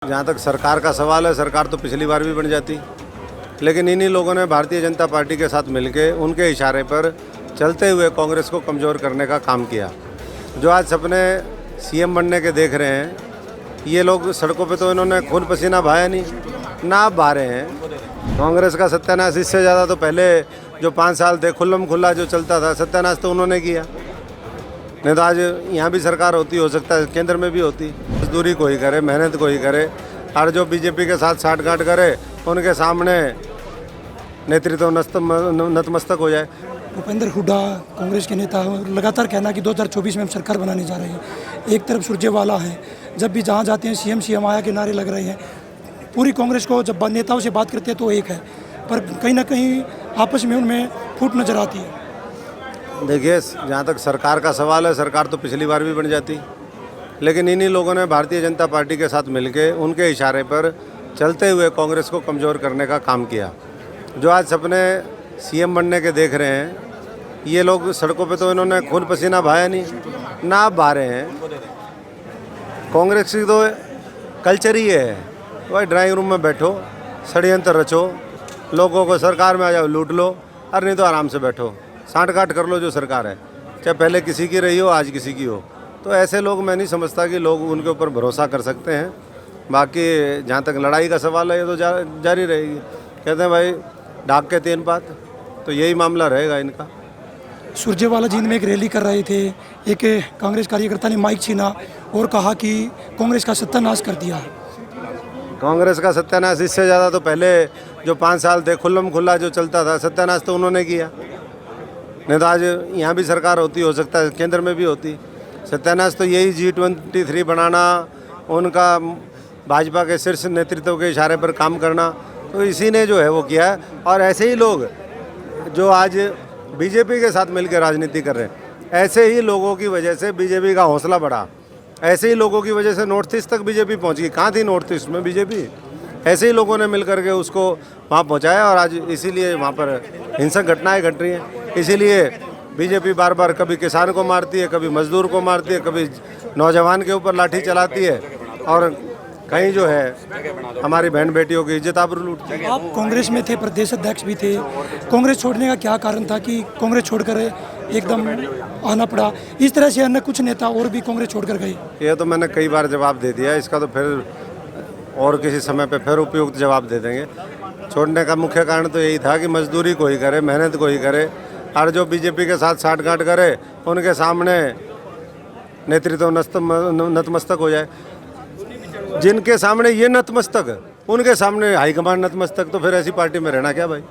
जहाँ तक सरकार का सवाल है, सरकार तो पिछली बार भी बन जाती, लेकिन इन्हीं लोगों ने भारतीय जनता पार्टी के साथ मिलके उनके इशारे पर चलते हुए कांग्रेस को कमज़ोर करने का काम किया। जो आज सपने सीएम बनने के देख रहे हैं, ये लोग सड़कों पे तो इन्होंने खून पसीना बहाया नहीं, ना आप बहा रहे हैं। कांग्रेस का सत्यानाश इससे ज़्यादा तो पहले जो 5 साल थे खुल्लम खुल्ला जो चलता था, सत्यानाश तो उन्होंने किया। नहीं तो आज यहाँ भी सरकार होती, हो सकता है केंद्र में भी होती। मजदूरी कोई करे, मेहनत कोई करे, और जो बीजेपी के साथ साठगांठ करे उनके सामने नेतृत्व नतमस्तक हो जाए। भूपेंद्र हुड्डा कांग्रेस के नेता लगातार कहना कि 2024 में हम सरकार बनाने जा रहे हैं। एक तरफ सुरजेवाला है, जब भी जहाँ जाते हैं सीएम आया के नारे लग रहे हैं। पूरी कांग्रेस को जब नेताओं से बात करते हैं तो एक है, पर कहीं ना कहीं आपस में उनमें फूट नजर आती है। देखिए, जहाँ तक सरकार का सवाल है, सरकार तो पिछली बार भी बन जाती, लेकिन इन्हीं लोगों ने भारतीय जनता पार्टी के साथ मिलके उनके इशारे पर चलते हुए कांग्रेस को कमज़ोर करने का काम किया। जो आज सपने सीएम बनने के देख रहे हैं, ये लोग सड़कों पे तो इन्होंने खून पसीना बहाया नहीं, ना आप बहा रहे हैं। कांग्रेस की तो कल्चर ही है, भाई ड्राइंग रूम में बैठो, षड्यंत्र रचो, लोगों को सरकार में आ जाओ लूट लो, और नहीं तो आराम से बैठो, साठगांठ कर लो जो सरकार है, चाहे पहले किसी की रही हो आज किसी की हो। तो ऐसे लोग मैं नहीं समझता कि लोग उनके ऊपर भरोसा कर सकते हैं। बाकी जहाँ तक लड़ाई का सवाल है, ये तो जारी रहेगी। कहते हैं भाई ढाक के 3 पात, तो यही मामला रहेगा इनका। सुरजेवाला जींद में एक रैली कर रहे थे, एक कांग्रेस कार्यकर्ता ने माइक छीना और कहा कि कांग्रेस का सत्यानाश कर दिया। कांग्रेस का सत्यानाश इससे ज़्यादा तो पहले जो 5 साल थे खुल्लम खुल्ला जो चलता था, सत्यानाश तो उन्होंने किया। नहीं तो आज यहाँ भी सरकार होती, हो सकता है केंद्र में भी होती। सत्यानाश तो यही G23 बनाना, उनका भाजपा के शीर्ष नेतृत्व के इशारे पर काम करना, तो इसी ने जो है वो किया है। और ऐसे ही लोग जो आज बीजेपी के साथ मिलकर राजनीति कर रहे हैं, ऐसे ही लोगों की वजह से बीजेपी का हौसला बढ़ा। ऐसे ही लोगों की वजह से नॉर्थ ईस्ट तक बीजेपी पहुंच गई। कहाँ थी नॉर्थ ईस्ट में बीजेपी? ऐसे ही लोगों ने मिल करके उसको वहाँ पहुँचाया, और आज इसीलिए वहाँ पर हिंसक घटनाएँ घट रही हैं। इसीलिए बीजेपी बार बार कभी किसान को मारती है, कभी मजदूर को मारती है, कभी नौजवान के ऊपर लाठी चलाती है, और कहीं जो है हमारी बहन बेटियों की इज्जत आबरू लूटती है। आप कांग्रेस में थे, प्रदेश अध्यक्ष भी थे, कांग्रेस छोड़ने का क्या कारण था कि कांग्रेस छोड़कर एकदम आना पड़ा? इस तरह से अन्य कुछ नेता और भी कांग्रेस छोड़कर गए। ये तो मैंने कई बार जवाब दे दिया, इसका तो फिर और किसी समय पे फिर उपयुक्त जवाब दे देंगे। छोड़ने का मुख्य कारण तो यही था कि मजदूरी कोई करे, मेहनत कोई करे, और जो बीजेपी के साथ साठगांठ करे उनके सामने नेतृत्व नतमस्तक हो जाए। जिनके सामने ये नतमस्तक, उनके सामने हाईकमान नतमस्तक, तो फिर ऐसी पार्टी में रहना क्या भाई।